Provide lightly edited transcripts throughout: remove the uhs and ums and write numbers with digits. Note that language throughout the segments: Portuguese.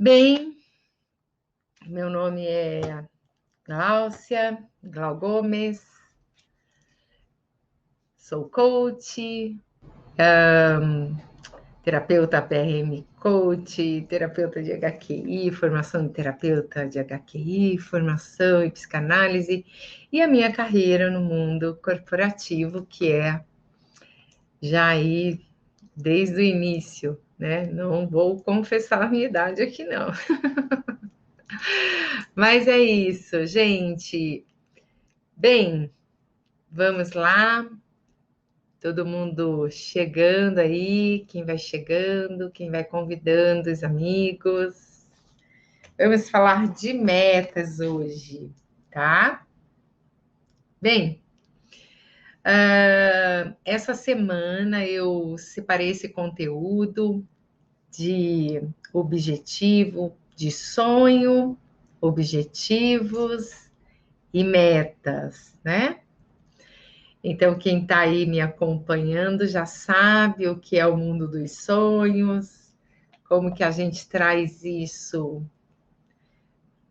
Bem, meu nome é Glau Gomes, sou coach, terapeuta PRM Coach, terapeuta de HQI, formação de terapeuta de HQI, formação em psicanálise e a minha carreira no mundo corporativo, que é já aí desde o início, né? Não vou confessar a minha idade aqui, não. Mas é isso, gente. Bem, vamos lá. Todo mundo chegando aí, quem vai chegando, quem vai convidando os amigos. Vamos falar de metas hoje, tá? Bem, essa semana eu separei esse conteúdo de objetivo, de sonho, objetivos e metas, né? Então, quem está aí me acompanhando já sabe o que é o mundo dos sonhos, como que a gente traz isso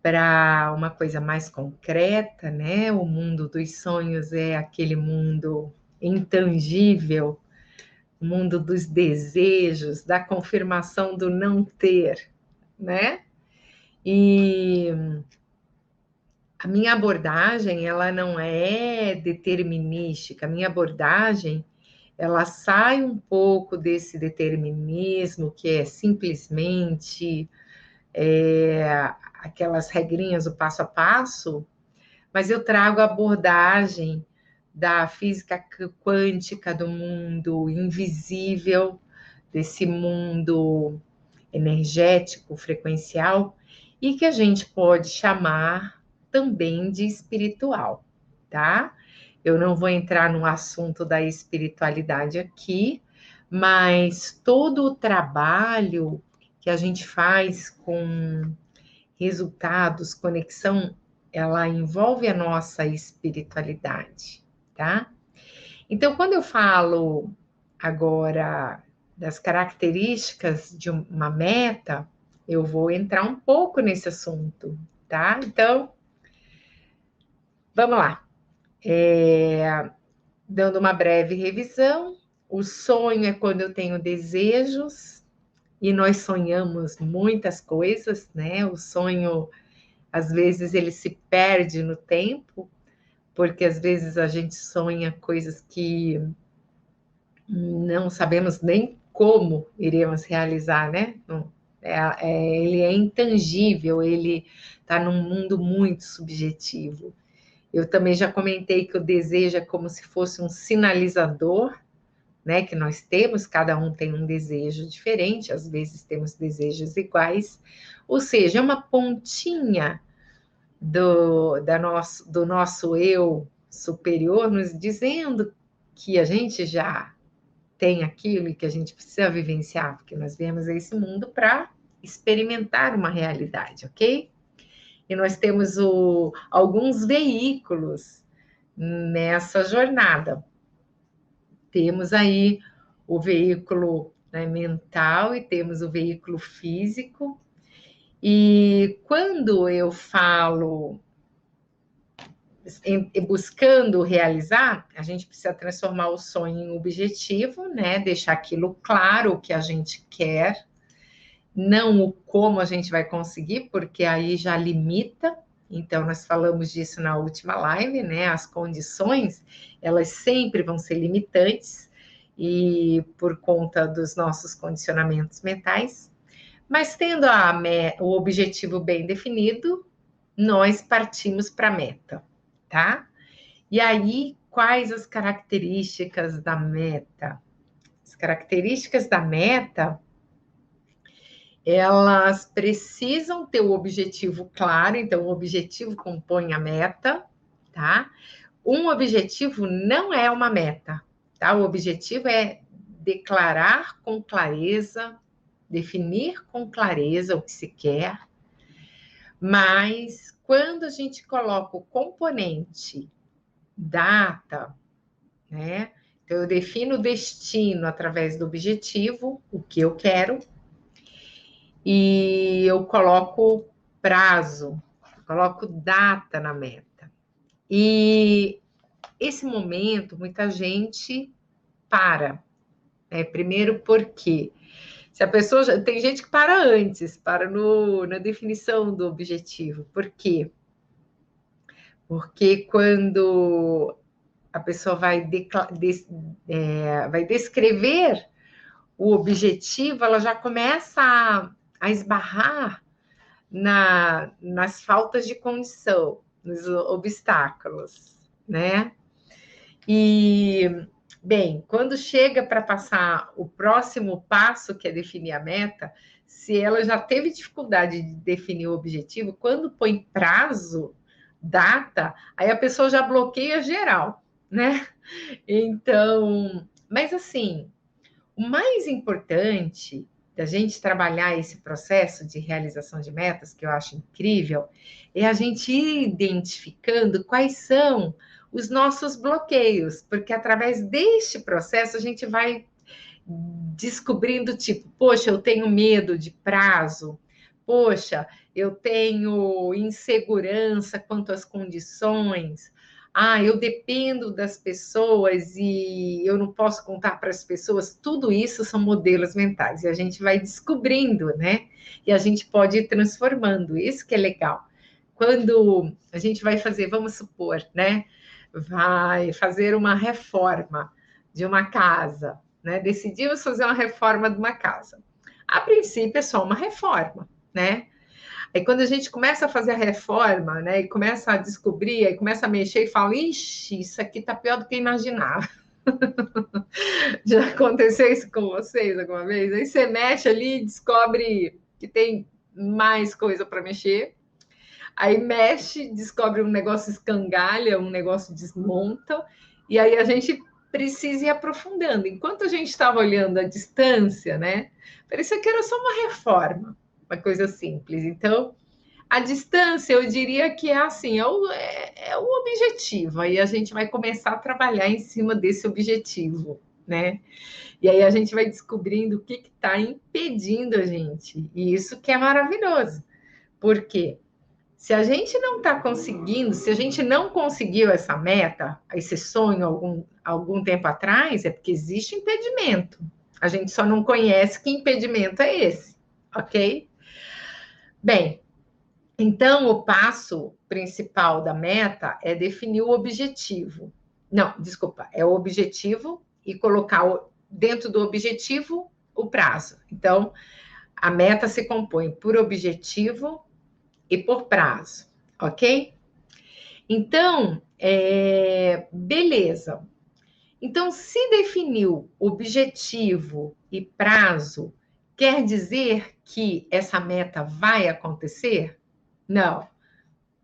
para uma coisa mais concreta, né? O mundo dos sonhos é aquele mundo intangível, o mundo dos desejos, da confirmação do não ter, né? E a minha abordagem, ela não é determinística, a minha abordagem ela sai um pouco desse determinismo que é simplesmente aquelas regrinhas do passo a passo, mas eu trago a abordagem da física quântica, do mundo invisível, desse mundo energético, frequencial, e que a gente pode chamar também de espiritual, tá? Eu não vou entrar no assunto da espiritualidade aqui, mas todo o trabalho que a gente faz com resultados, conexão, ela envolve a nossa espiritualidade, tá? Então, quando eu falo agora das características de uma meta, eu vou entrar um pouco nesse assunto, tá? Então, vamos lá. Dando uma breve revisão, o sonho é quando eu tenho desejos, e nós sonhamos muitas coisas, né? O sonho, às vezes, ele se perde no tempo, porque às vezes a gente sonha coisas que não sabemos nem como iremos realizar, né? Ele é intangível, ele está num mundo muito subjetivo. Eu também já comentei que o desejo é como se fosse um sinalizador, né? Que nós temos, cada um tem um desejo diferente, às vezes temos desejos iguais, ou seja, é uma pontinha do nosso eu superior nos dizendo que a gente já tem aquilo e que a gente precisa vivenciar, porque nós viemos a esse mundo para experimentar uma realidade, ok? E nós temos alguns veículos nessa jornada. Temos aí o veículo, né, mental e temos o veículo físico. E quando eu falo buscando realizar, a gente precisa transformar o sonho em objetivo, né? Deixar aquilo claro o que a gente quer, não o como a gente vai conseguir, porque aí já limita. Então, nós falamos disso na última live, né? As condições, elas sempre vão ser limitantes, e por conta dos nossos condicionamentos mentais. Mas tendo o objetivo bem definido, nós partimos para a meta, tá? E aí, quais as características da meta? As características da meta, elas precisam ter o objetivo claro, então o objetivo compõe a meta, tá? Um objetivo não é uma meta, tá? O objetivo é declarar com clareza, definir com clareza o que se quer, mas quando a gente coloca o componente data, né? Então, eu defino o destino através do objetivo, o que eu quero, e eu coloco prazo, coloco data na meta. E esse momento, muita gente para. Primeiro porque se a pessoa tem gente que para antes, para na definição do objetivo. Por quê? Porque quando a pessoa vai descrever o objetivo, ela já começa a esbarrar nas faltas de condição, nos obstáculos, né? E, bem, quando chega para passar o próximo passo, que é definir a meta, se ela já teve dificuldade de definir o objetivo, quando põe prazo, data, aí a pessoa já bloqueia geral, né? Então, mas assim, o mais importante da gente trabalhar esse processo de realização de metas, que eu acho incrível, é a gente ir identificando quais são os nossos bloqueios, porque através deste processo a gente vai descobrindo, tipo, poxa, eu tenho medo de prazo, poxa, eu tenho insegurança quanto às condições, eu dependo das pessoas e eu não posso contar para as pessoas. Tudo isso são modelos mentais e a gente vai descobrindo, né? E a gente pode ir transformando. Isso que é legal. Quando a gente vai fazer, vamos supor, né? Vai fazer uma reforma de uma casa, né? Decidimos fazer uma reforma de uma casa. A princípio é só uma reforma, né? Aí quando a gente começa a fazer a reforma, né, e começa a descobrir, aí começa a mexer e fala, ixi, isso aqui tá pior do que eu imaginava. Já aconteceu isso com vocês alguma vez? Aí você mexe ali e descobre que tem mais coisa para mexer. Aí mexe, descobre um negócio escangalha, um negócio desmonta, e aí a gente precisa ir aprofundando. Enquanto a gente estava olhando a distância, né, parecia que era só uma reforma, uma coisa simples. Então, a distância, eu diria que é assim, é o objetivo. Aí a gente vai começar a trabalhar em cima desse objetivo, né? E aí a gente vai descobrindo o que está impedindo a gente. E isso que é maravilhoso. Por quê? Se a gente não está conseguindo, se a gente não conseguiu essa meta, esse sonho algum tempo atrás, é porque existe impedimento. A gente só não conhece que impedimento é esse, ok? Bem, então, o passo principal da meta é definir o objetivo. Não, desculpa, é o objetivo e colocar dentro do objetivo o prazo. Então, a meta se compõe por objetivo e por prazo, ok? Então, beleza. Então, se definiu objetivo e prazo, quer dizer que essa meta vai acontecer? Não.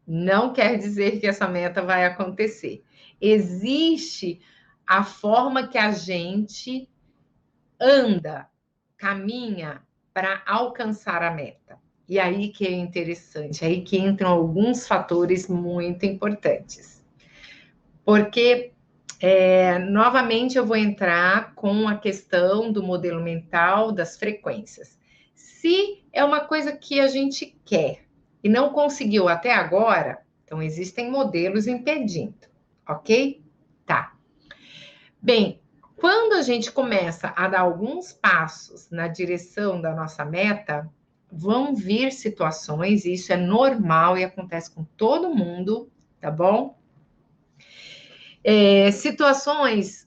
Não quer dizer que essa meta vai acontecer. Existe a forma que a gente anda, caminha para alcançar a meta. E aí que é interessante, aí que entram alguns fatores muito importantes. Porque, novamente, eu vou entrar com a questão do modelo mental das frequências. Se é uma coisa que a gente quer e não conseguiu até agora, então existem modelos impedindo, ok? Tá. Bem, quando a gente começa a dar alguns passos na direção da nossa meta, vão vir situações, e isso é normal e acontece com todo mundo, tá bom? Situações,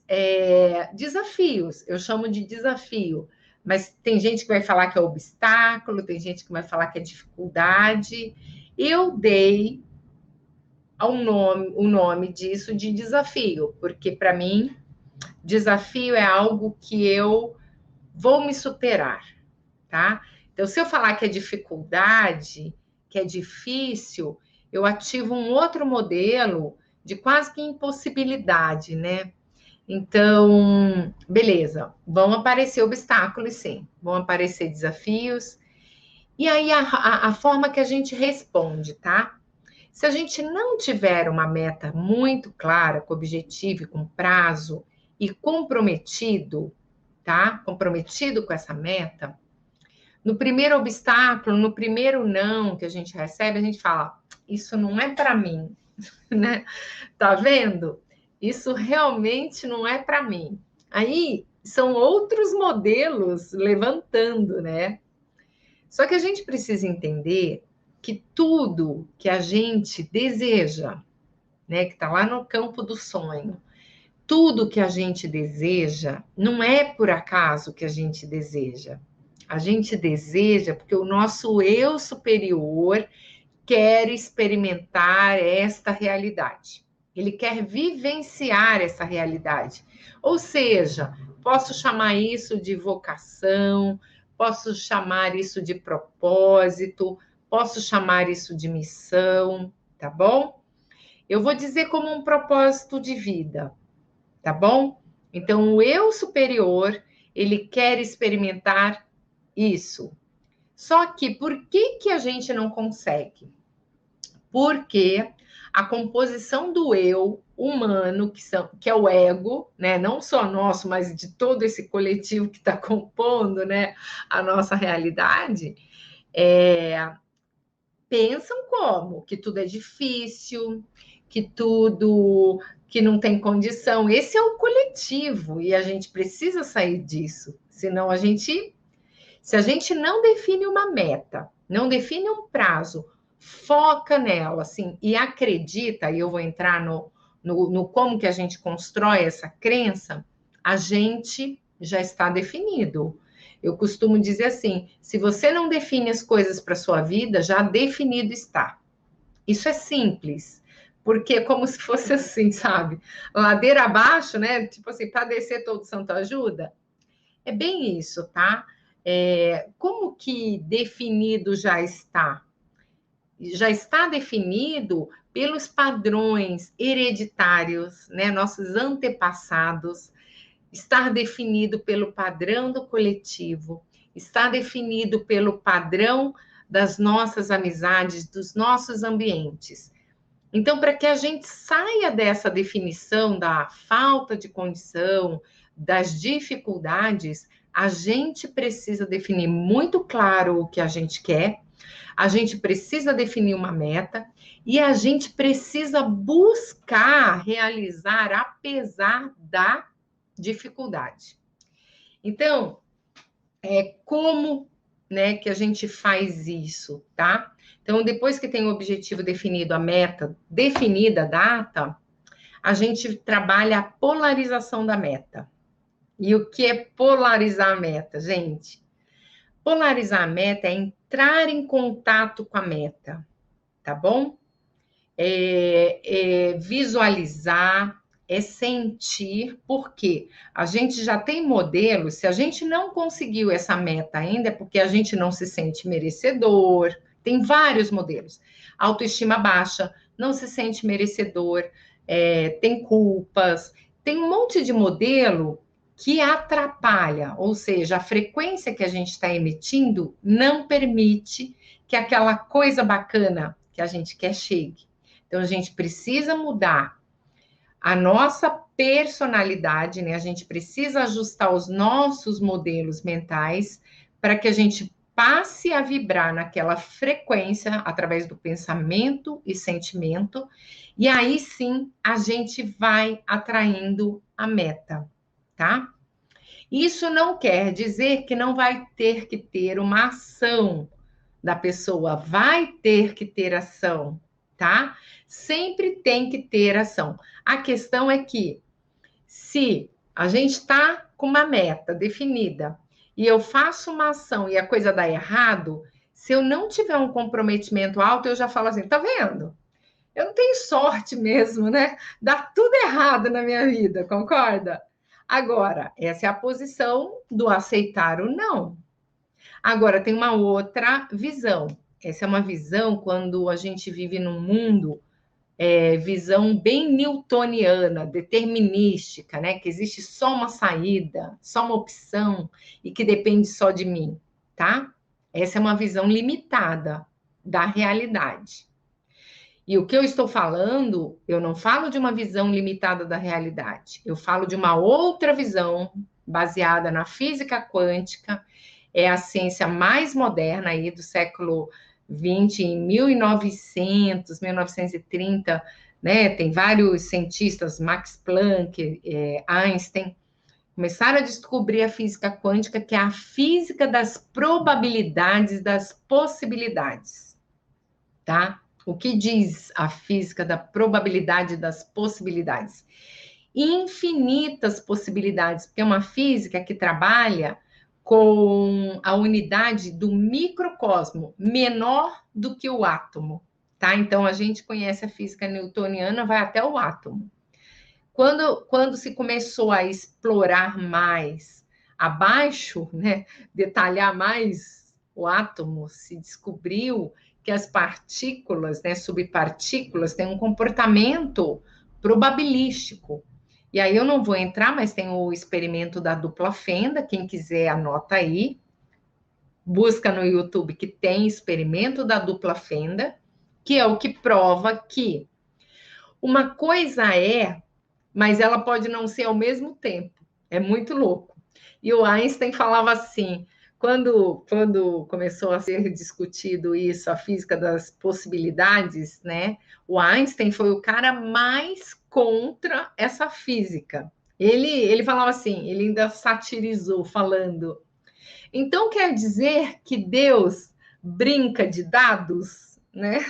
desafios, eu chamo de desafio, mas tem gente que vai falar que é obstáculo, tem gente que vai falar que é dificuldade. Eu dei o nome disso de desafio, porque para mim, desafio é algo que eu vou me superar, tá? Então, se eu falar que é dificuldade, que é difícil, eu ativo um outro modelo de quase que impossibilidade, né? Então, beleza, vão aparecer obstáculos, sim, vão aparecer desafios, e aí a forma que a gente responde, tá? Se a gente não tiver uma meta muito clara, com objetivo, com prazo e comprometido, tá? Comprometido com essa meta, No primeiro obstáculo, no primeiro não que a gente recebe, a gente fala, isso não é para mim, né? Tá vendo? Isso realmente não é para mim. Aí são outros modelos levantando, né? Só que a gente precisa entender que tudo que a gente deseja, né, que está lá no campo do sonho, tudo que a gente deseja não é por acaso que a gente deseja. A gente deseja porque o nosso eu superior quer experimentar esta realidade. Ele quer vivenciar essa realidade. Ou seja, posso chamar isso de vocação, posso chamar isso de propósito, posso chamar isso de missão, tá bom? Eu vou dizer como um propósito de vida, tá bom? Então, o eu superior, ele quer experimentar isso. Só que por que a gente não consegue? Porque a composição do eu humano, que é o ego, né? Não só nosso, mas de todo esse coletivo que está compondo, né, a nossa realidade, pensam como? Que tudo é difícil, que tudo que não tem condição. Esse é o coletivo e a gente precisa sair disso. Senão se a gente não define uma meta, não define um prazo, foca nela, assim, e acredita, e eu vou entrar no como que a gente constrói essa crença, a gente já está definido. Eu costumo dizer assim: se você não define as coisas para sua vida, já definido está. Isso é simples, porque é como se fosse assim, sabe? Ladeira abaixo, né? Tipo assim, para descer todo santo ajuda. É bem isso, tá? Como que definido já está? Já está definido pelos padrões hereditários, né? Nossos antepassados, está definido pelo padrão do coletivo, está definido pelo padrão das nossas amizades, dos nossos ambientes. Então, para que a gente saia dessa definição da falta de condição, das dificuldades, a gente precisa definir muito claro o que a gente quer, a gente precisa definir uma meta e a gente precisa buscar realizar apesar da dificuldade. Então, como, né, que a gente faz isso, tá? Então, depois que tem o objetivo definido, a meta definida, a data, a gente trabalha a polarização da meta. E o que é polarizar a meta, gente? Polarizar a meta é entrar em contato com a meta, tá bom? Visualizar, é sentir, porque a gente já tem modelos, se a gente não conseguiu essa meta ainda, é porque a gente não se sente merecedor. Tem vários modelos. Autoestima baixa, não se sente merecedor, tem culpas, tem um monte de modelo que atrapalha, ou seja, a frequência que a gente está emitindo não permite que aquela coisa bacana que a gente quer chegue. Então, a gente precisa mudar a nossa personalidade, né? A gente precisa ajustar os nossos modelos mentais para que a gente passe a vibrar naquela frequência através do pensamento e sentimento, e aí sim a gente vai atraindo a meta, tá? Isso não quer dizer que não vai ter que ter uma ação da pessoa, vai ter que ter ação, tá? Sempre tem que ter ação. A questão é que, se a gente está com uma meta definida e eu faço uma ação e a coisa dá errado, se eu não tiver um comprometimento alto, eu já falo assim, tá vendo? Eu não tenho sorte mesmo, né? Dá tudo errado na minha vida, concorda? Agora, essa é a posição do aceitar o não. Agora, tem uma outra visão. Essa é uma visão quando a gente vive num mundo, visão bem newtoniana, determinística, né? Que existe só uma saída, só uma opção e que depende só de mim, tá? Essa é uma visão limitada da realidade. E o que eu estou falando, eu não falo de uma visão limitada da realidade, eu falo de uma outra visão baseada na física quântica, é a ciência mais moderna aí do século XX, em 1900, 1930, né? Tem vários cientistas, Max Planck, Einstein, começaram a descobrir a física quântica, que é a física das probabilidades, das possibilidades, tá? O que diz a física da probabilidade das possibilidades? Infinitas possibilidades, porque é uma física que trabalha com a unidade do microcosmo, menor do que o átomo, tá? Então, a gente conhece a física newtoniana, vai até o átomo. Quando se começou a explorar mais abaixo, né, detalhar mais o átomo, se descobriu que as partículas, né, subpartículas, têm um comportamento probabilístico. E aí eu não vou entrar, mas tem o experimento da dupla fenda, quem quiser anota aí, busca no YouTube que tem experimento da dupla fenda, que é o que prova que uma coisa é, mas ela pode não ser ao mesmo tempo. É muito louco. E o Einstein falava assim, quando começou a ser discutido isso, a física das possibilidades, né? O Einstein foi o cara mais contra essa física. Ele falava assim, ele ainda satirizou falando, então quer dizer que Deus brinca de dados, né?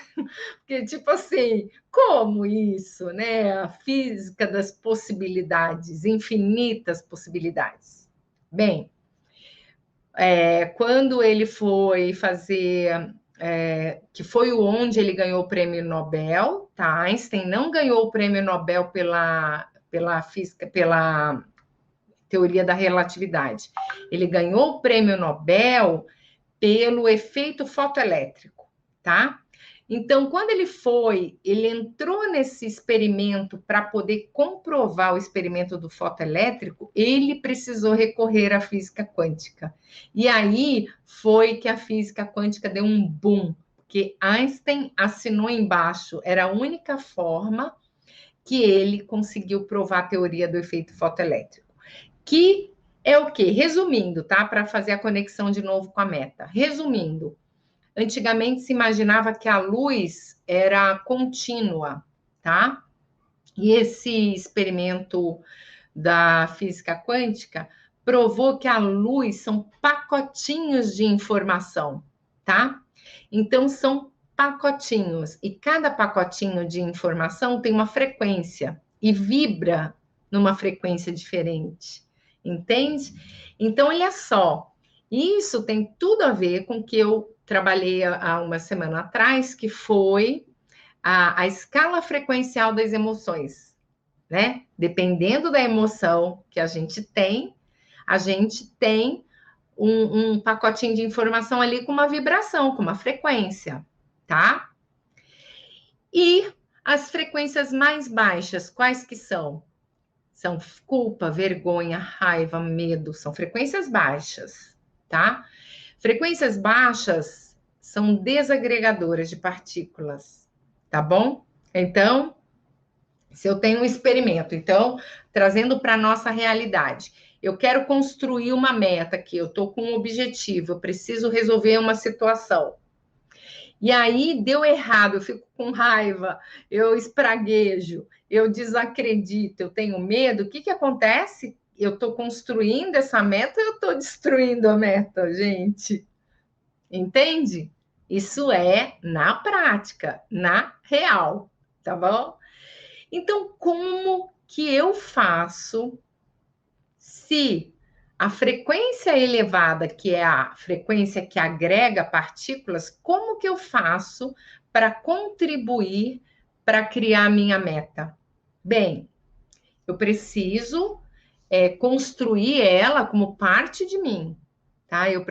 Porque, tipo assim, como isso, né? A física das possibilidades, infinitas possibilidades. Bem, quando ele foi fazer, que foi onde ele ganhou o prêmio Nobel, tá? Einstein não ganhou o prêmio Nobel pela física, pela teoria da relatividade. Ele ganhou o prêmio Nobel pelo efeito fotoelétrico, tá? Então, quando ele entrou nesse experimento para poder comprovar o experimento do fotoelétrico, ele precisou recorrer à física quântica. E aí foi que a física quântica deu um boom, porque Einstein assinou embaixo, era a única forma que ele conseguiu provar a teoria do efeito fotoelétrico. Que é o quê? Resumindo, tá? Para fazer a conexão de novo com a meta. Resumindo, antigamente se imaginava que a luz era contínua, tá? E esse experimento da física quântica provou que a luz são pacotinhos de informação, tá? Então são pacotinhos e cada pacotinho de informação tem uma frequência e vibra numa frequência diferente, entende? Então olha só, isso tem tudo a ver com o que eu trabalhei há uma semana atrás, que foi a escala frequencial das emoções, né? Dependendo da emoção que a gente tem um pacotinho de informação ali com uma vibração, com uma frequência, tá? E as frequências mais baixas, quais que são? São culpa, vergonha, raiva, medo, são frequências baixas, tá? Frequências baixas são desagregadoras de partículas, tá bom? Então, se eu tenho um experimento, então, trazendo para a nossa realidade, eu quero construir uma meta aqui, eu estou com um objetivo, eu preciso resolver uma situação. E aí deu errado, eu fico com raiva, eu espraguejo, eu desacredito, eu tenho medo, o que, que acontece? Eu estou construindo essa meta, eu estou destruindo a meta, gente. Entende? Isso é na prática, na real, tá bom? Então, como que eu faço se a frequência elevada, que é a frequência que agrega partículas, como que eu faço para contribuir para criar a minha meta? Bem, eu preciso construir ela como parte de mim, tá? Eu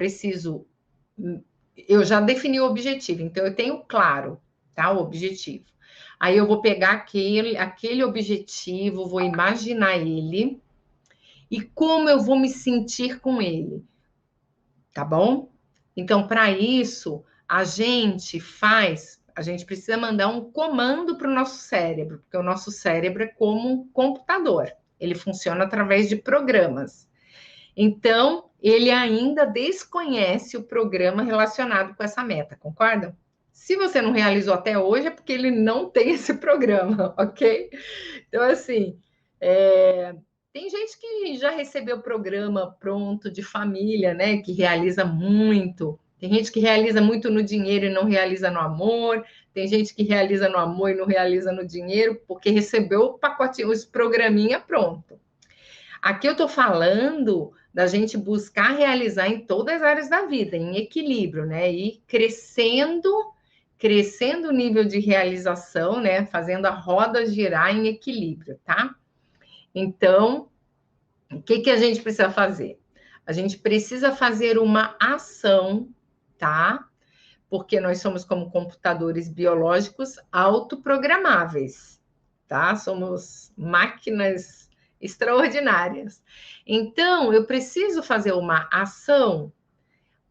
já defini o objetivo, então eu tenho claro, tá? O objetivo. Aí eu vou pegar aquele objetivo, vou imaginar ele e como eu vou me sentir com ele, tá bom? Então, para isso, a gente precisa mandar um comando para o nosso cérebro, porque o nosso cérebro é como um computador, ele funciona através de programas. Então, ele ainda desconhece o programa relacionado com essa meta, concordam? Se você não realizou até hoje, é porque ele não tem esse programa, ok? Então, assim, tem gente que já recebeu o programa pronto de família, né? Que realiza muito. Tem gente que realiza muito no dinheiro e não realiza no amor. Tem gente que realiza no amor e não realiza no dinheiro, porque recebeu o pacotinho, os programinha pronto. Aqui eu estou falando da gente buscar realizar em todas as áreas da vida, em equilíbrio, né? E crescendo o nível de realização, né? Fazendo a roda girar em equilíbrio, tá? Então, o que que a gente precisa fazer? A gente precisa fazer uma ação, tá? Porque nós somos como computadores biológicos autoprogramáveis, tá? Somos máquinas extraordinárias. Então, eu preciso fazer uma ação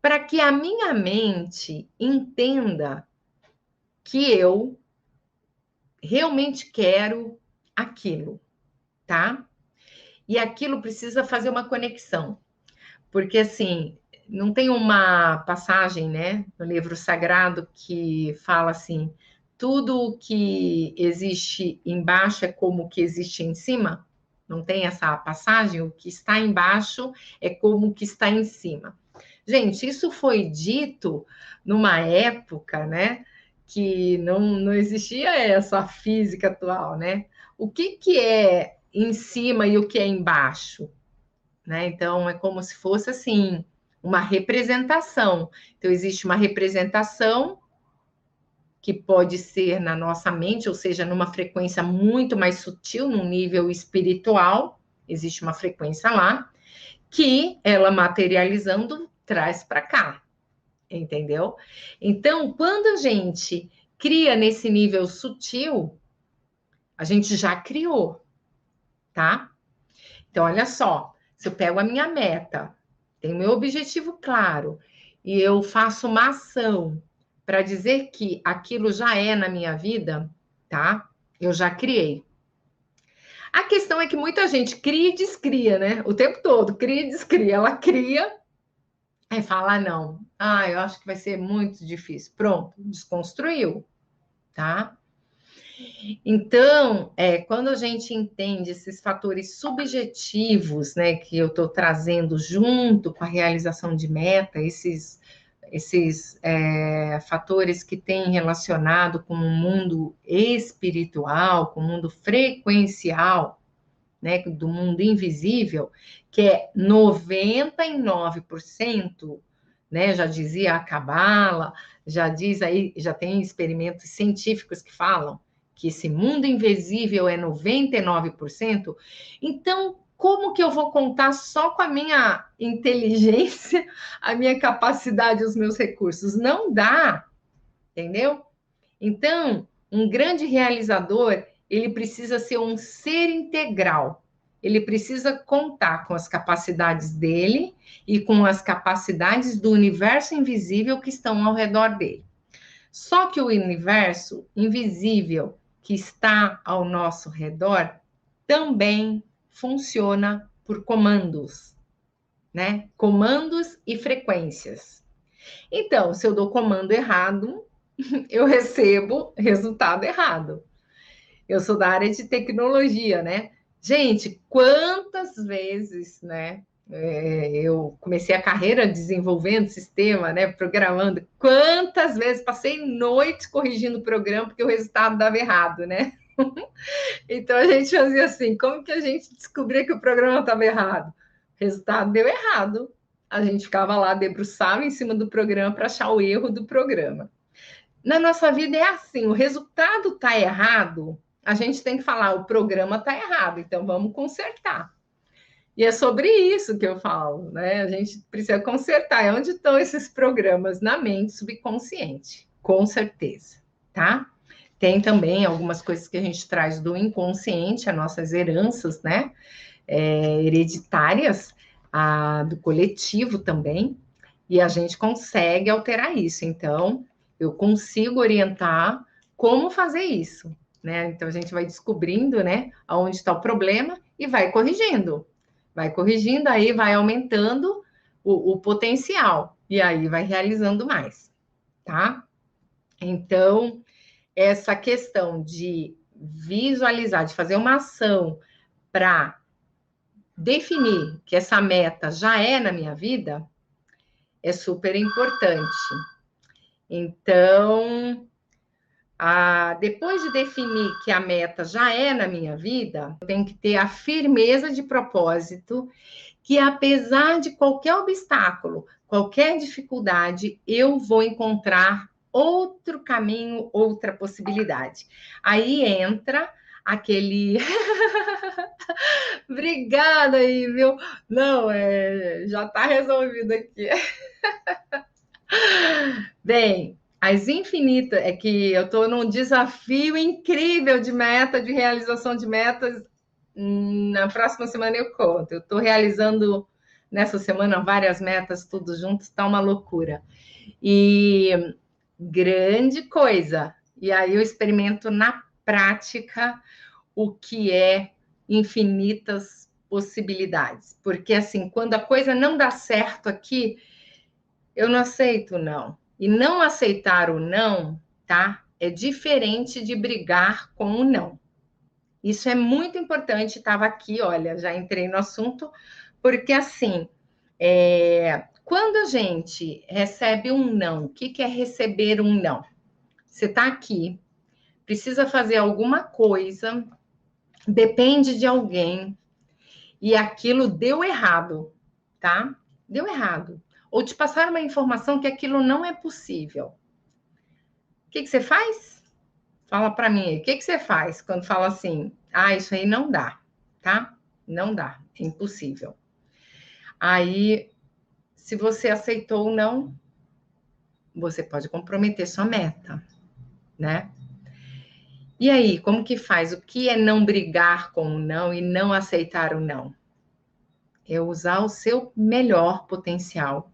para que a minha mente entenda que eu realmente quero aquilo, tá? E aquilo precisa fazer uma conexão. Porque, assim, não tem uma passagem, né, no livro sagrado que fala assim: tudo o que existe embaixo é como o que existe em cima? Não tem essa passagem? O que está embaixo é como o que está em cima. Gente, isso foi dito numa época, né, que não existia essa física atual, né? O que é em cima e o que é embaixo? Né? Então, é como se fosse assim, uma representação. Então, existe uma representação que pode ser na nossa mente, ou seja, numa frequência muito mais sutil, num nível espiritual, existe uma frequência lá, que ela materializando traz para cá, entendeu? Então, quando a gente cria nesse nível sutil, a gente já criou, tá? Então, olha só, se eu pego a minha meta, tenho meu objetivo claro, e eu faço uma ação para dizer que aquilo já é na minha vida, tá? Eu já criei. A questão é que muita gente cria e descria, né? O tempo todo, cria e descria. Ela cria, aí fala, ah, não, eu acho que vai ser muito difícil. Pronto, desconstruiu, tá? Então, quando a gente entende esses fatores subjetivos, né, que eu estou trazendo junto com a realização de meta, esses fatores que têm relacionado com o mundo espiritual, com o mundo frequencial, né, do mundo invisível, que é 99%, né, já dizia a Cabala, já diz aí, já tem experimentos científicos que falam que esse mundo invisível é 99%. Então, como que eu vou contar só com a minha inteligência, a minha capacidade, os meus recursos? Não dá, entendeu? Então, um grande realizador, ele precisa ser um ser integral. Ele precisa contar com as capacidades dele e com as capacidades do universo invisível que estão ao redor dele. Só que o universo invisível que está ao nosso redor também funciona por comandos, né? Comandos e frequências. Então, se eu dou comando errado, eu recebo resultado errado. Eu sou da área de tecnologia, né? Gente, quantas vezes, né? Eu comecei a carreira desenvolvendo sistema, né? Programando. Quantas vezes passei noites corrigindo o programa porque o resultado dava errado, né? Então a gente fazia assim: como que a gente descobria que o programa estava errado? O resultado deu errado. A gente ficava lá, debruçava em cima do programa para achar o erro do programa. Na nossa vida é assim: o resultado está errado, a gente tem que falar, o programa está errado, então vamos consertar. E é sobre isso que eu falo, né? A gente precisa consertar. É onde estão esses programas na mente subconsciente, com certeza, tá? Tem também algumas coisas que a gente traz do inconsciente, as nossas heranças, né? Hereditárias, do coletivo também, e a gente consegue alterar isso. Então, eu consigo orientar como fazer isso, né? Então, a gente vai descobrindo, né, aonde está o problema e vai corrigindo, aí vai aumentando o potencial, e aí vai realizando mais, tá? Então, essa questão de visualizar, de fazer uma ação para definir que essa meta já é na minha vida, é super importante. Então, depois de definir que a meta já é na minha vida, eu tenho que ter a firmeza de propósito que, apesar de qualquer obstáculo, qualquer dificuldade, eu vou encontrar outro caminho, outra possibilidade. Aí entra aquele. Obrigada aí, viu? Não, já está resolvido aqui. Bem, as infinitas, é que eu estou num desafio incrível de meta, de realização de metas. Na próxima semana eu conto. Eu estou realizando nessa semana várias metas, tudo junto, está uma loucura. E grande coisa. E aí eu experimento na prática o que é infinitas possibilidades. Porque assim, quando a coisa não dá certo aqui, eu não aceito não. E não aceitar o não, tá? É diferente de brigar com o não. Isso é muito importante. Estava aqui, olha, já entrei no assunto, porque assim, quando a gente recebe um não, o que é receber um não? Você está aqui, precisa fazer alguma coisa, depende de alguém, e aquilo deu errado, tá? Deu errado. Ou te passaram uma informação que aquilo não é possível. O que você faz? Fala para mim aí. O que você faz quando fala assim? Isso aí não dá, tá? Não dá, é impossível. Aí, se você aceitou ou não, você pode comprometer sua meta, né? E aí, como que faz? O que é não brigar com o não e não aceitar o não? É usar o seu melhor potencial.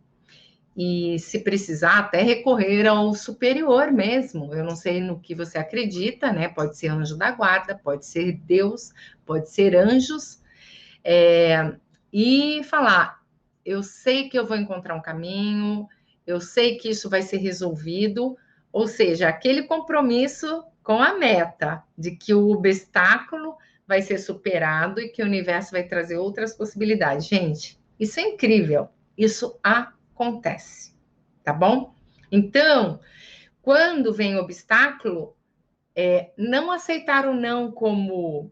E, se precisar, até recorrer ao superior mesmo. Eu não sei no que você acredita, né? Pode ser anjo da guarda, pode ser Deus, pode ser anjos. E falar: eu sei que eu vou encontrar um caminho, eu sei que isso vai ser resolvido. Ou seja, aquele compromisso com a meta de que o obstáculo vai ser superado e que o universo vai trazer outras possibilidades. Gente, isso é incrível. Isso acontece, tá bom? Então, quando vem obstáculo, não aceitar o não como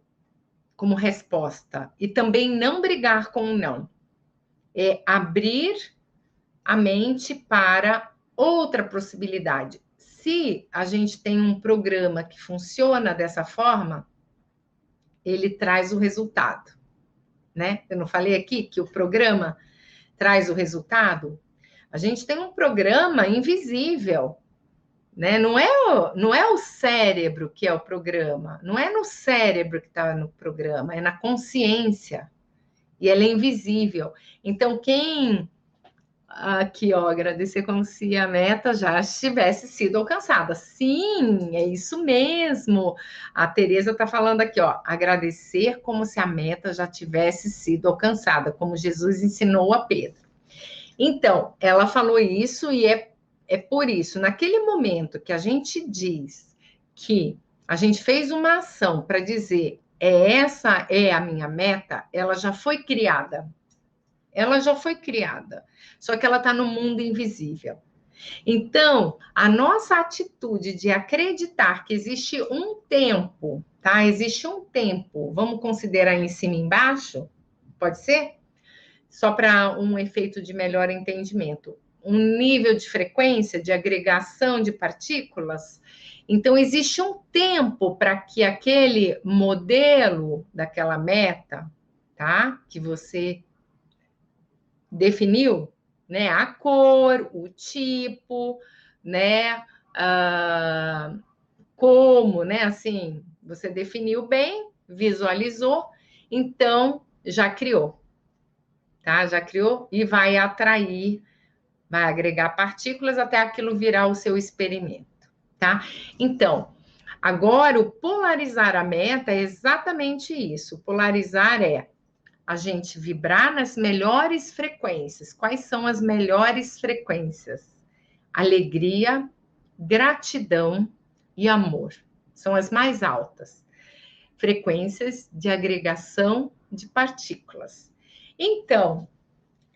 resposta e também não brigar com o não. É abrir a mente para outra possibilidade. Se a gente tem um programa que funciona dessa forma, ele traz o resultado, né? Eu não falei aqui que o programa traz o resultado? A gente tem um programa invisível, né? Não é o cérebro que é o programa, não é no cérebro que está no programa, é na consciência, e ela é invisível. Então, aqui, ó, agradecer como se a meta já tivesse sido alcançada. Sim, é isso mesmo. A Tereza está falando aqui, ó, agradecer como se a meta já tivesse sido alcançada, como Jesus ensinou a Pedro. Então, ela falou isso e é por isso, naquele momento que a gente diz que a gente fez uma ação para dizer essa é a minha meta, ela já foi criada. Ela já foi criada, só que ela está no mundo invisível. Então, a nossa atitude de acreditar que existe um tempo, tá? Existe um tempo, vamos considerar em cima e embaixo? Pode ser? Só para um efeito de melhor entendimento. Um nível de frequência de agregação de partículas. Então, existe um tempo para que aquele modelo daquela meta, tá? Que você definiu, né? A cor, o tipo, né? Como, né? Assim, você definiu bem, visualizou, então já criou, tá? Já criou e vai atrair, vai agregar partículas até aquilo virar o seu experimento, tá? Então, agora o polarizar a meta é exatamente isso. Polarizar é a gente vibrar nas melhores frequências. Quais são as melhores frequências? Alegria, gratidão e amor. São as mais altas. Frequências de agregação de partículas. Então,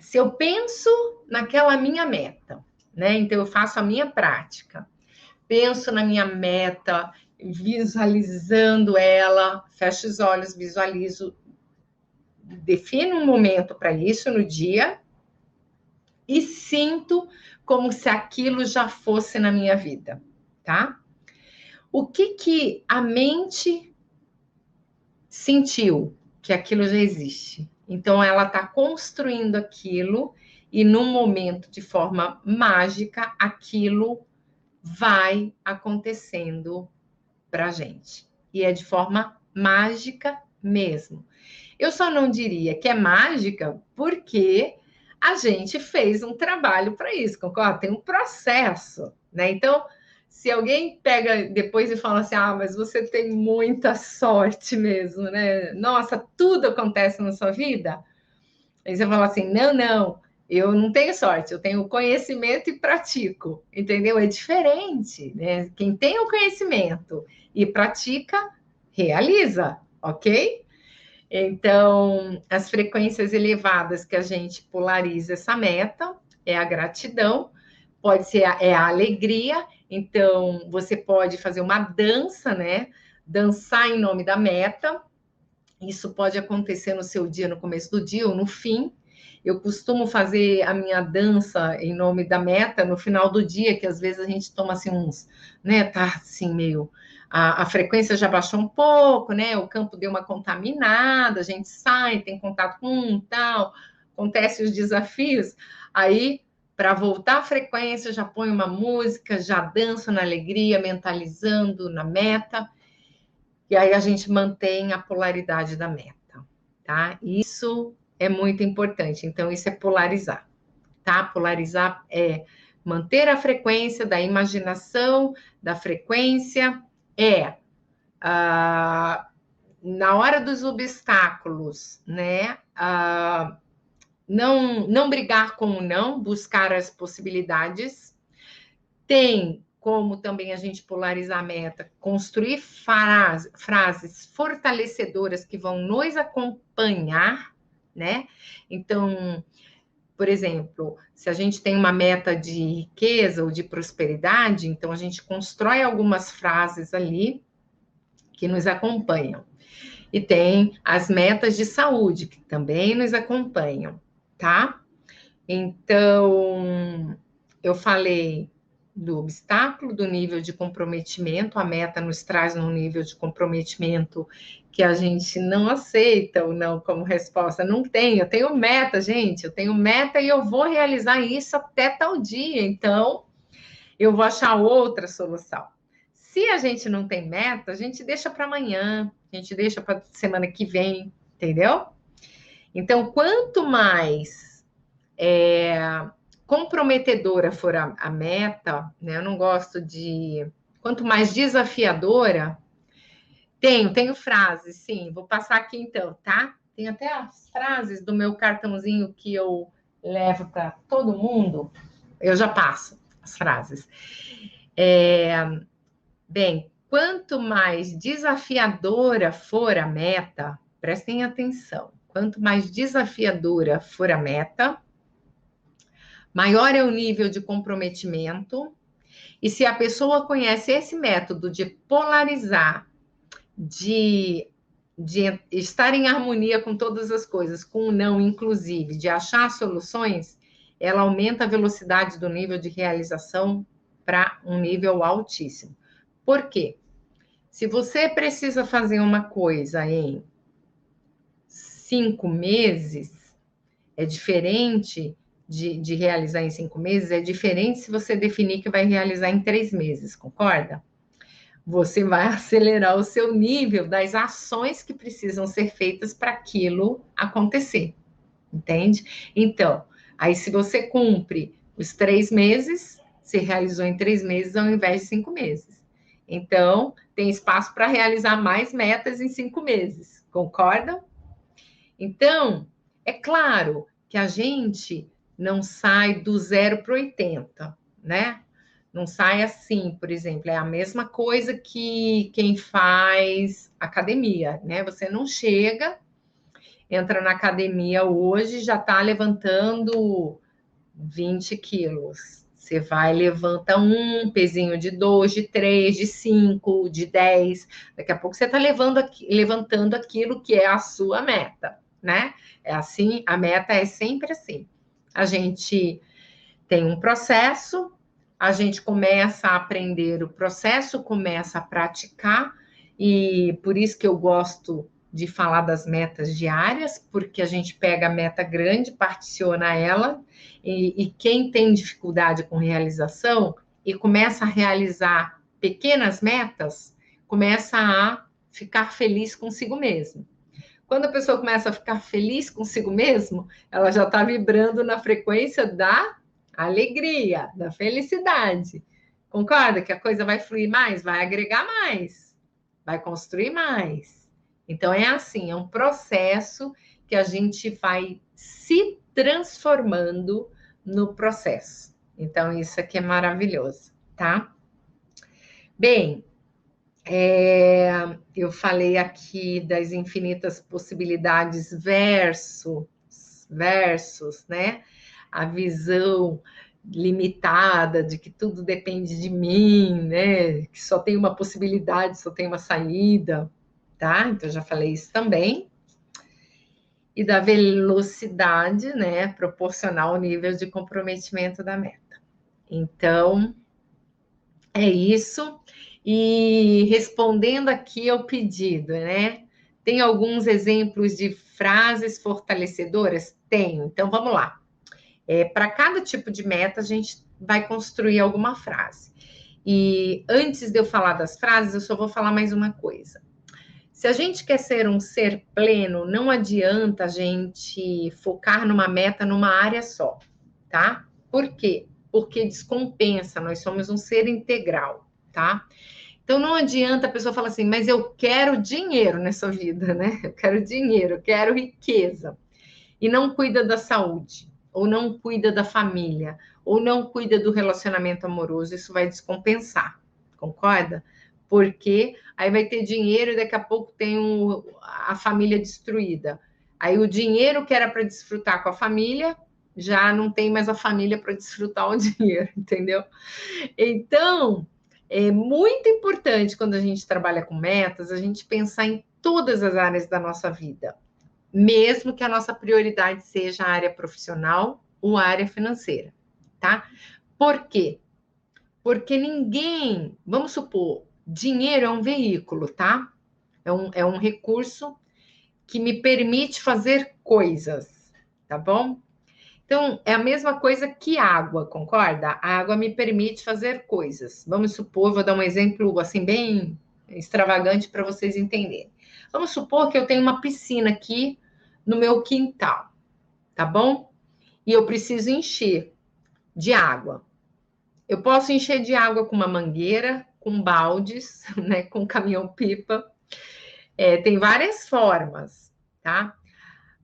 se eu penso naquela minha meta, né? Então, eu faço a minha prática. Penso na minha meta, visualizando ela, fecho os olhos, visualizo, defino um momento para isso no dia e sinto como se aquilo já fosse na minha vida, tá? O que a mente sentiu? Que aquilo já existe. Então, ela está construindo aquilo e, num momento, de forma mágica, aquilo vai acontecendo para a gente. E é de forma mágica mesmo. Eu só não diria que é mágica porque a gente fez um trabalho para isso, concorda? Tem um processo, né? Então, se alguém pega depois e fala assim, ah, mas você tem muita sorte mesmo, né? Nossa, tudo acontece na sua vida. Aí você fala assim, não, eu não tenho sorte, eu tenho conhecimento e pratico, entendeu? É diferente, né? Quem tem o conhecimento e pratica, realiza, ok? Então, as frequências elevadas que a gente polariza essa meta é a gratidão, pode ser a alegria. Então, você pode fazer uma dança, né? Dançar em nome da meta. Isso pode acontecer no seu dia, no começo do dia ou no fim. Eu costumo fazer a minha dança em nome da meta no final do dia, que às vezes a gente toma assim uns, né? Tá assim meio. A frequência já baixou um pouco, né? O campo deu uma contaminada, a gente sai, tem contato com tal, acontece os desafios. Aí, para voltar à frequência, já põe uma música, já danço na alegria, mentalizando na meta. E aí a gente mantém a polaridade da meta, tá? Isso é muito importante. Então, isso é polarizar, tá? Polarizar é manter a frequência da imaginação, da frequência, na hora dos obstáculos, né? Não brigar com o não, buscar as possibilidades. Tem como também a gente polarizar a meta, construir frases fortalecedoras que vão nos acompanhar, né? Então, por exemplo, se a gente tem uma meta de riqueza ou de prosperidade, então a gente constrói algumas frases ali que nos acompanham. E tem as metas de saúde, que também nos acompanham, tá? Então, eu falei do obstáculo, do nível de comprometimento, a meta nos traz num nível de comprometimento que a gente não aceita ou não como resposta. Não tenho, eu tenho meta, gente, eu tenho meta e eu vou realizar isso até tal dia, então eu vou achar outra solução. Se a gente não tem meta, a gente deixa para amanhã, a gente deixa para semana que vem, entendeu? Então, quanto mais comprometedora for a meta, né? Eu não gosto de. Quanto mais desafiadora, tenho frases, sim. Vou passar aqui então, tá? Tem até as frases do meu cartãozinho que eu levo para todo mundo. Eu já passo as frases. Bem, quanto mais desafiadora for a meta, prestem atenção. Quanto mais desafiadora for a meta, maior é o nível de comprometimento. E se a pessoa conhece esse método de polarizar, de estar em harmonia com todas as coisas, com o não, inclusive, de achar soluções, ela aumenta a velocidade do nível de realização para um nível altíssimo. Por quê? Se você precisa fazer uma coisa em 5 meses, é diferente de realizar em 5 meses, é diferente se você definir que vai realizar em 3 meses, concorda? Você vai acelerar o seu nível das ações que precisam ser feitas para aquilo acontecer, entende? Então, aí se você cumpre os 3 meses, você realizou em 3 meses ao invés de 5 meses. Então, tem espaço para realizar mais metas em 5 meses, concordam? Então, é claro que a gente não sai do 0 para 80, né? Não sai assim, por exemplo, é a mesma coisa que quem faz academia, né? Você não chega, entra na academia hoje, já está levantando 20 quilos. Você vai, levanta um pezinho de 2, de 3, de 5, de 10. Daqui a pouco você está levantando aquilo que é a sua meta, né? É assim, a meta é sempre assim. A gente tem um processo, a gente começa a aprender o processo, começa a praticar, e por isso que eu gosto de falar das metas diárias, porque a gente pega a meta grande, particiona ela, e quem tem dificuldade com realização e começa a realizar pequenas metas, começa a ficar feliz consigo mesmo. Quando a pessoa começa a ficar feliz consigo mesmo, ela já está vibrando na frequência da alegria, da felicidade. Concorda que a coisa vai fluir mais, vai agregar mais, vai construir mais. Então é assim, é um processo que a gente vai se transformando no processo. Então isso aqui é maravilhoso, tá? Bem, eu falei aqui das infinitas possibilidades versus, né? A visão limitada de que tudo depende de mim, né? Que só tem uma possibilidade, só tem uma saída, tá? Então já falei isso também. E da velocidade, né? Proporcional ao nível de comprometimento da meta. Então, é isso. E respondendo aqui ao pedido, né? Tem alguns exemplos de frases fortalecedoras? Tenho. Então, vamos lá. Para cada tipo de meta, a gente vai construir alguma frase. E antes de eu falar das frases, eu só vou falar mais uma coisa. Se a gente quer ser um ser pleno, não adianta a gente focar numa meta numa área só, tá? Por quê? Porque descompensa, nós somos um ser integral, tá? Então não adianta a pessoa falar assim, mas eu quero dinheiro nessa vida, né? Eu quero dinheiro, eu quero riqueza. E não cuida da saúde, ou não cuida da família, ou não cuida do relacionamento amoroso, isso vai descompensar, concorda? Porque aí vai ter dinheiro e daqui a pouco tem a família destruída. Aí o dinheiro que era para desfrutar com a família, já não tem mais a família para desfrutar o dinheiro, entendeu? Então, é muito importante quando a gente trabalha com metas, a gente pensar em todas as áreas da nossa vida, mesmo que a nossa prioridade seja a área profissional ou a área financeira, tá? Por quê? Porque ninguém, vamos supor, dinheiro é um veículo, tá? É um recurso que me permite fazer coisas, tá bom? Então, é a mesma coisa que água, concorda? A água me permite fazer coisas. Vamos supor, vou dar um exemplo assim bem extravagante para vocês entenderem. Vamos supor que eu tenho uma piscina aqui no meu quintal, tá bom? E eu preciso encher de água. Eu posso encher de água com uma mangueira, com baldes, né, com caminhão-pipa. Tem várias formas, tá?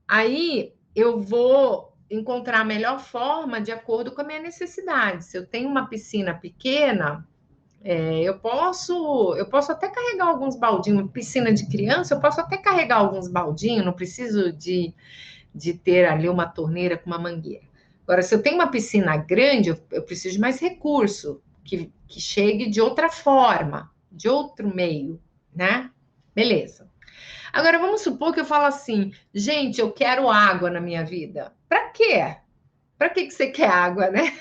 Aí eu vou encontrar a melhor forma de acordo com a minha necessidade. Se eu tenho uma piscina pequena, eu posso até carregar alguns baldinhos, uma piscina de criança, eu posso até carregar alguns baldinhos, não preciso de ter ali uma torneira com uma mangueira. Agora, se eu tenho uma piscina grande, eu preciso de mais recurso, que chegue de outra forma, de outro meio, né? Beleza. Agora, vamos supor que eu falo assim, gente, eu quero água na minha vida. Para quê? Para que você quer água, né?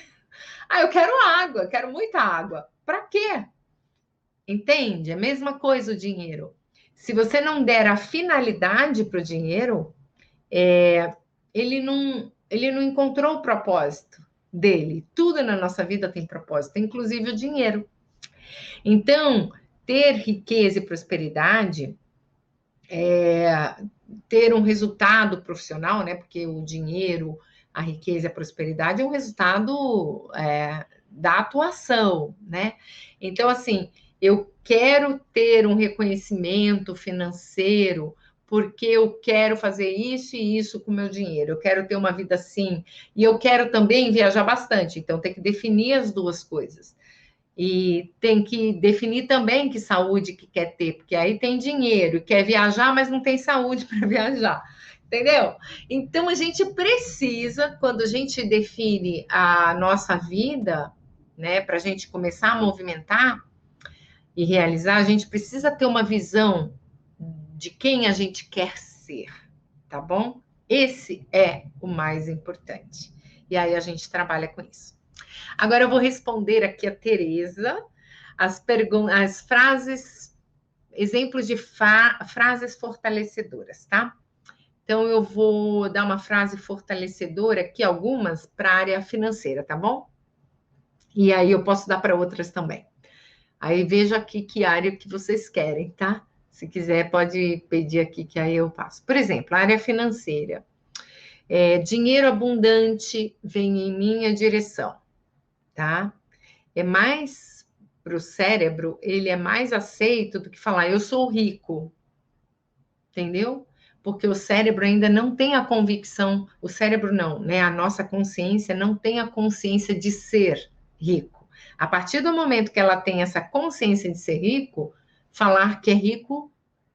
Ah, eu quero água, quero muita água. Para quê? Entende? É a mesma coisa o dinheiro. Se você não der a finalidade para o dinheiro, ele não encontrou o propósito dele. Tudo na nossa vida tem propósito, inclusive o dinheiro. Então, ter riqueza e prosperidade, ter um resultado profissional, né? Porque o dinheiro, a riqueza e a prosperidade é um resultado da atuação, né? Então, assim, eu quero ter um reconhecimento financeiro porque eu quero fazer isso e isso com o meu dinheiro. Eu quero ter uma vida assim. E eu quero também viajar bastante. Então, tem que definir as duas coisas. E tem que definir também que saúde que quer ter, porque aí tem dinheiro, quer viajar, mas não tem saúde para viajar. Entendeu? Então, a gente precisa, quando a gente define a nossa vida, né, para a gente começar a movimentar e realizar, a gente precisa ter uma visão de quem a gente quer ser, tá bom? Esse é o mais importante. E aí a gente trabalha com isso. Agora eu vou responder aqui a Tereza as frases, exemplos de frases fortalecedoras, tá? Então eu vou dar uma frase fortalecedora aqui, algumas para a área financeira, tá bom? E aí eu posso dar para outras também. Aí veja aqui que área que vocês querem, tá? Se quiser, pode pedir aqui que aí eu passo. Por exemplo, área financeira. Dinheiro abundante vem em minha direção, tá? É mais para o cérebro, ele é mais aceito do que falar eu sou rico, entendeu? Porque o cérebro ainda não tem a convicção, o cérebro não, né? A nossa consciência não tem a consciência de ser rico. A partir do momento que ela tem essa consciência de ser rico, falar que é rico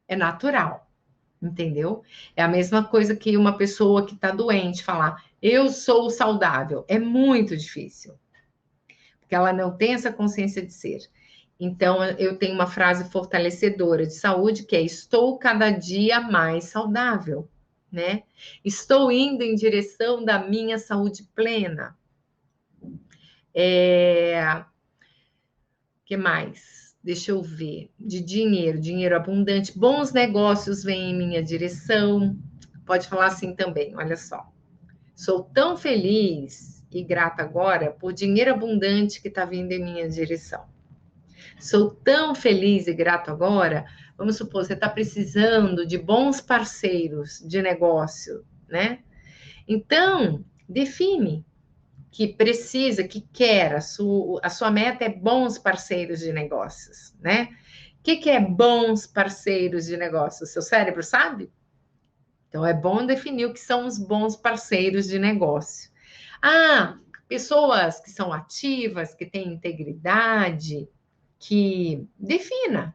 é natural, entendeu? É a mesma coisa que uma pessoa que está doente falar eu sou saudável. É muito difícil, porque ela não tem essa consciência de ser. Então, eu tenho uma frase fortalecedora de saúde que é: estou cada dia mais saudável, né? Estou indo em direção da minha saúde plena. Que mais? Deixa eu ver. De dinheiro, dinheiro abundante, bons negócios vêm em minha direção. Pode falar assim também, olha só. Sou tão feliz e grata agora por dinheiro abundante que está vindo em minha direção. Sou tão feliz e grato agora. Vamos supor, você está precisando de bons parceiros de negócio, né? Então, define que precisa, que quer, a sua meta é bons parceiros de negócios, né? O que é bons parceiros de negócios? Seu cérebro sabe? Então, é bom definir o que são os bons parceiros de negócio. Ah, pessoas que são ativas, que têm integridade, que defina,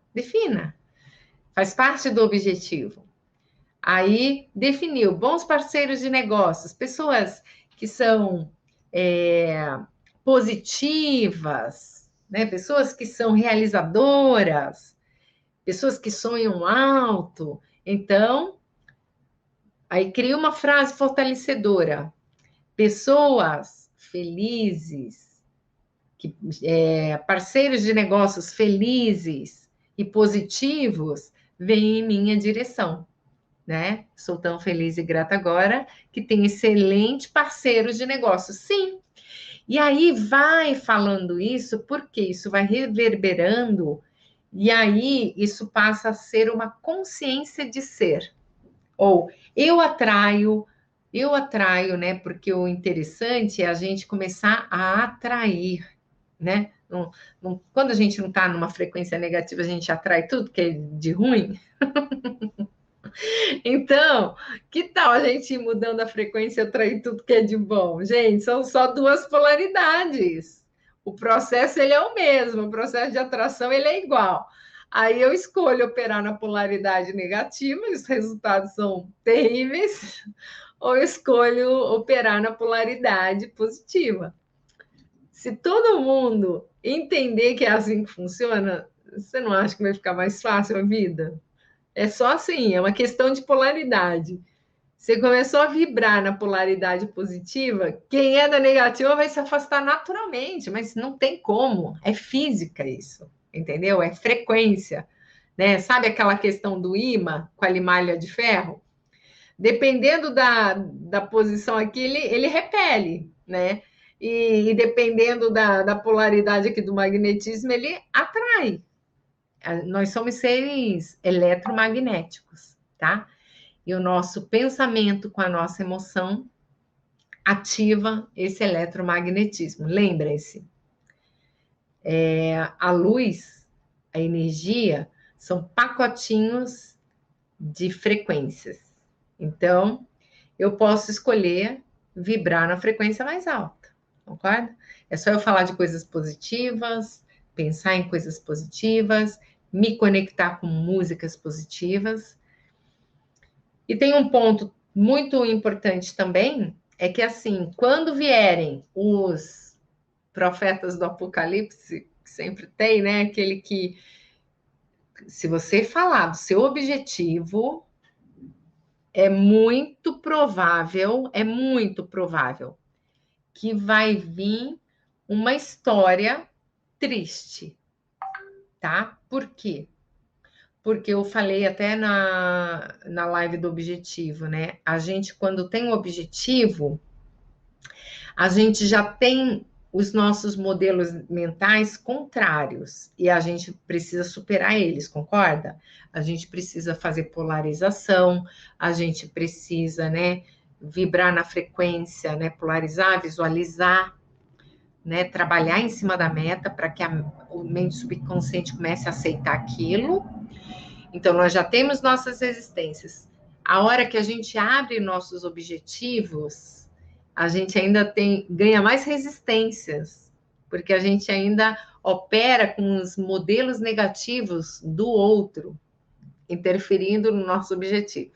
faz parte do objetivo. Aí definiu bons parceiros de negócios, pessoas que são positivas, né? Pessoas que são realizadoras, pessoas que sonham alto. Então, aí cria uma frase fortalecedora: pessoas felizes, parceiros de negócios felizes e positivos vêm em minha direção, né? Sou tão feliz e grata agora que tenho excelentes parceiros de negócios. Sim. E aí vai falando isso, porque isso vai reverberando, e aí isso passa a ser uma consciência de ser. Ou eu atraio, né? Porque o interessante é a gente começar a atrair, né? Quando a gente não está numa frequência negativa, a gente atrai tudo que é de ruim. Então, que tal a gente ir mudando a frequência e atrair tudo que é de bom? Gente, são só duas polaridades. O processo ele é o mesmo, o processo de atração ele é igual. Aí eu escolho operar na polaridade negativa, e os resultados são terríveis, ou eu escolho operar na polaridade positiva. Se todo mundo entender que é assim que funciona, você não acha que vai ficar mais fácil a vida? É só assim, é uma questão de polaridade. Você começou a vibrar na polaridade positiva, quem é da negativa vai se afastar naturalmente, mas não tem como, é física isso, entendeu? É frequência, né? Sabe aquela questão do ímã com a limalha de ferro? Dependendo da posição aqui, ele repele, né? E dependendo da polaridade aqui do magnetismo, ele atrai. Nós somos seres eletromagnéticos, tá? E o nosso pensamento com a nossa emoção ativa esse eletromagnetismo. Lembrem-se, a luz, a energia, são pacotinhos de frequências. Então, eu posso escolher vibrar na frequência mais alta, concorda? É só eu falar de coisas positivas, pensar em coisas positivas, me conectar com músicas positivas. E tem um ponto muito importante também, é que assim, quando vierem os profetas do Apocalipse, que sempre tem, né? Aquele que, se você falar do seu objetivo, é muito provável que vai vir uma história triste, tá? Por quê? Porque eu falei até na live do objetivo, né? A gente, quando tem um objetivo, a gente já tem os nossos modelos mentais contrários e a gente precisa superar eles, concorda? A gente precisa fazer polarização, a gente precisa, né, vibrar na frequência, né, polarizar, visualizar, né, trabalhar em cima da meta para que o mente subconsciente comece a aceitar aquilo. Então, nós já temos nossas resistências. A hora que a gente abre nossos objetivos, a gente ainda ganha mais resistências, porque a gente ainda opera com os modelos negativos do outro, interferindo no nosso objetivo.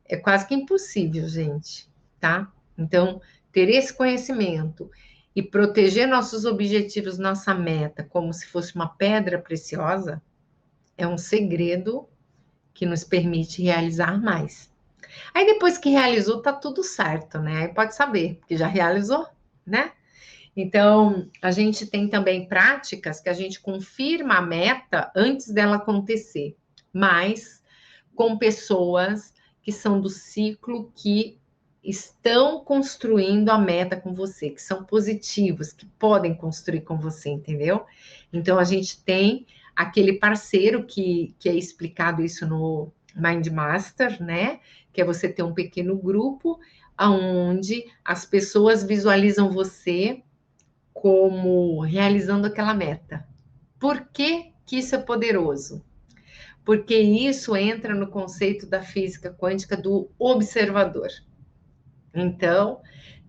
É quase que impossível, gente, tá? Então, ter esse conhecimento e proteger nossos objetivos, nossa meta, como se fosse uma pedra preciosa, é um segredo que nos permite realizar mais. Aí depois que realizou, tá tudo certo, né? Aí pode saber que já realizou, né? Então, a gente tem também práticas que a gente confirma a meta antes dela acontecer, mas com pessoas que são do ciclo que estão construindo a meta com você, que são positivos, que podem construir com você, entendeu? Então, a gente tem aquele parceiro que é explicado isso no Mind Master, né? Que é você ter um pequeno grupo onde as pessoas visualizam você como realizando aquela meta. Por que que isso é poderoso? Porque isso entra no conceito da física quântica do observador. Então,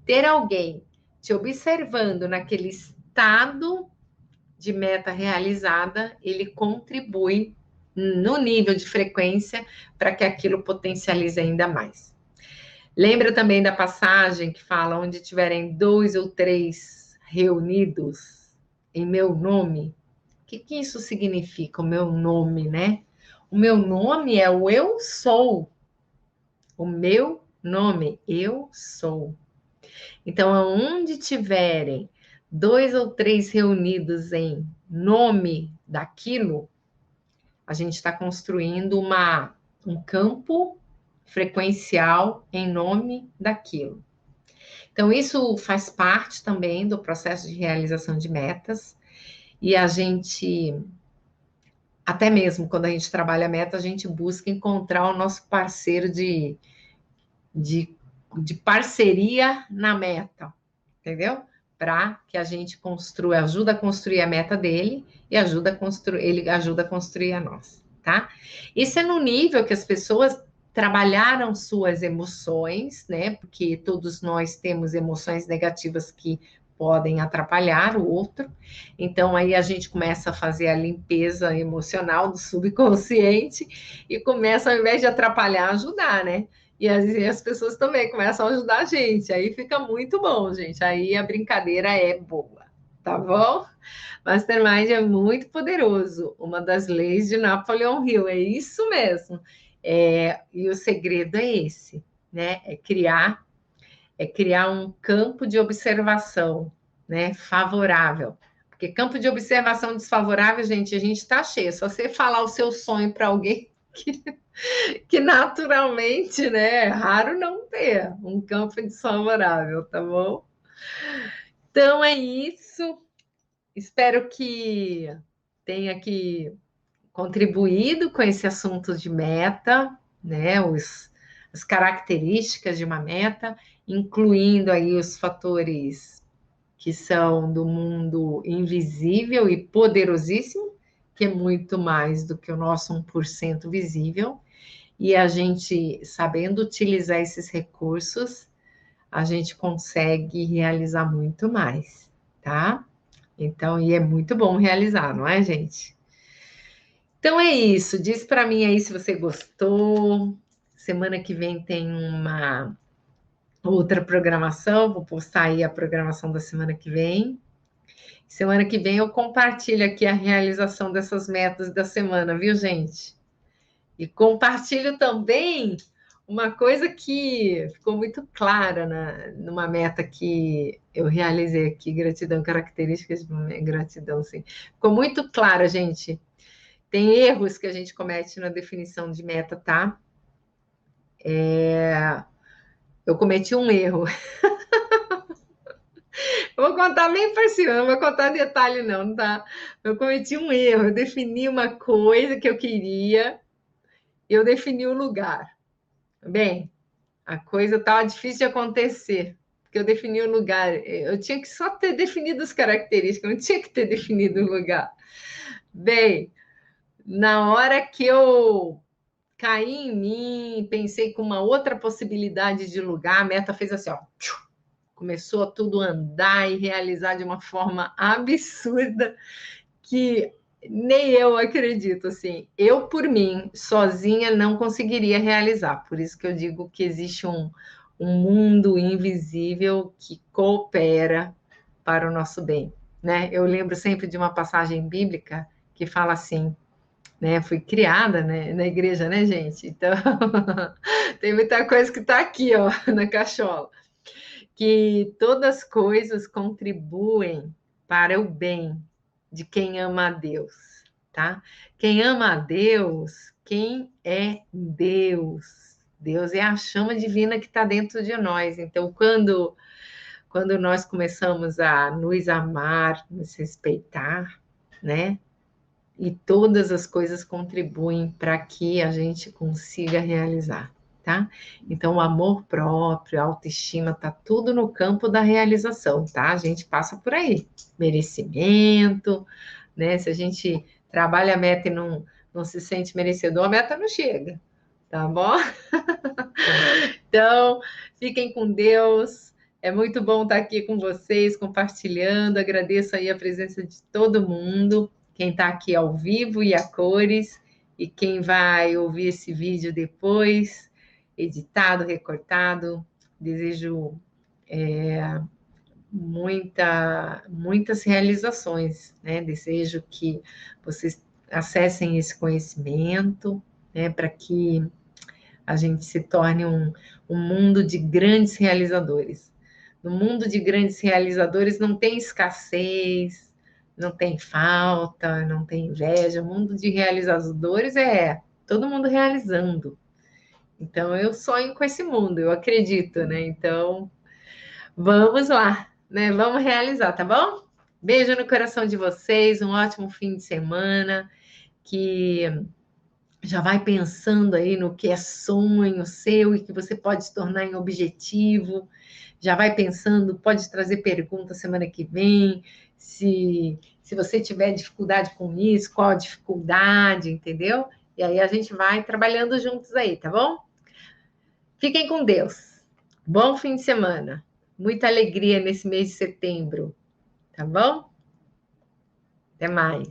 ter alguém te observando naquele estado de meta realizada, ele contribui no nível de frequência para que aquilo potencialize ainda mais. Lembra também da passagem que fala onde tiverem 2 ou 3 reunidos em meu nome? O que isso significa, o meu nome, né? O meu nome é o eu sou. O meu nome, eu sou. Então, aonde tiverem 2 ou 3 reunidos em nome daquilo, a gente está construindo um campo frequencial em nome daquilo. Então, isso faz parte também do processo de realização de metas, e a gente, até mesmo quando a gente trabalha a meta, a gente busca encontrar o nosso parceiro de, de parceria na meta, entendeu? Para que a gente construa, ajuda a construir a meta dele e ele ajuda a construir a nossa, tá? Isso é no nível que as pessoas trabalharam suas emoções, né? Porque todos nós temos emoções negativas que podem atrapalhar o outro. Então aí a gente começa a fazer a limpeza emocional do subconsciente e começa, ao invés de atrapalhar, ajudar, né? E as pessoas também começam a ajudar a gente. Aí fica muito bom, gente. Aí a brincadeira é boa, tá bom? Mastermind é muito poderoso. Uma das leis de Napoleon Hill, é isso mesmo. E o segredo é esse, né? É criar um campo de observação, né? Favorável. Porque campo de observação desfavorável, gente, a gente está cheio. Se você falar o seu sonho para alguém que naturalmente, né, é raro não ter um campo desfavorável, tá bom? Então é isso. Espero que tenha aqui contribuído com esse assunto de meta, né, as características de uma meta, incluindo aí os fatores que são do mundo invisível e poderosíssimo, que é muito mais do que o nosso 1% visível. E a gente, sabendo utilizar esses recursos, a gente consegue realizar muito mais, tá? Então, e é muito bom realizar, não é, gente? Então é isso. Diz para mim aí se você gostou. Semana que vem tem uma outra programação. Vou postar aí a programação da semana que vem. Semana que vem eu compartilho aqui a realização dessas metas da semana, viu, gente? E compartilho também uma coisa que ficou muito clara numa meta que eu realizei aqui, gratidão, características de gratidão, sim. Ficou muito clara, gente. Tem erros que a gente comete na definição de meta, tá? Eu cometi um erro. Eu vou contar bem por cima, não vou contar detalhe não, tá? Eu cometi um erro, eu defini uma coisa que eu queria, eu defini o lugar. Bem, a coisa estava difícil de acontecer, porque eu defini o lugar. Eu tinha que só ter definido as características, não tinha que ter definido o lugar. Bem, na hora que eu caí em mim, pensei com uma outra possibilidade de lugar, a meta fez assim, ó, começou a tudo andar e realizar de uma forma absurda que nem eu acredito, assim. Eu, por mim, sozinha, não conseguiria realizar. Por isso que eu digo que existe um mundo invisível que coopera para o nosso bem, né? Eu lembro sempre de uma passagem bíblica que fala assim, né? Fui criada, né, na igreja, né, gente? Então, tem muita coisa que está aqui, ó, na cachola. Que todas as coisas contribuem para o bem de quem ama a Deus, tá? Quem ama a Deus, quem é Deus? Deus é a chama divina que está dentro de nós. Então, quando nós começamos a nos amar, nos respeitar, né? E todas as coisas contribuem para que a gente consiga realizar, tá? Então, o amor próprio, a autoestima, tá tudo no campo da realização, tá? A gente passa por aí. Merecimento, né? Se a gente trabalha a meta e não se sente merecedor, a meta não chega, tá bom? Então, fiquem com Deus. É muito bom estar aqui com vocês, compartilhando. Agradeço aí a presença de todo mundo, quem está aqui ao vivo e a cores, e quem vai ouvir esse vídeo depois, editado, recortado. Desejo muitas realizações, né? Desejo que vocês acessem esse conhecimento, né? Para que a gente se torne um mundo de grandes realizadores. No mundo de grandes realizadores não tem escassez, não tem falta, não tem inveja. O mundo de realizadores é todo mundo realizando. Então eu sonho com esse mundo, eu acredito, né? Então vamos lá, né? Vamos realizar, tá bom? Beijo no coração de vocês, um ótimo fim de semana, que já vai pensando aí no que é sonho seu e que você pode se tornar em objetivo. Já vai pensando, pode trazer pergunta semana que vem, se você tiver dificuldade com isso, qual a dificuldade, entendeu? E aí a gente vai trabalhando juntos aí, tá bom? Fiquem com Deus. Bom fim de semana. Muita alegria nesse mês de setembro, tá bom? Até mais.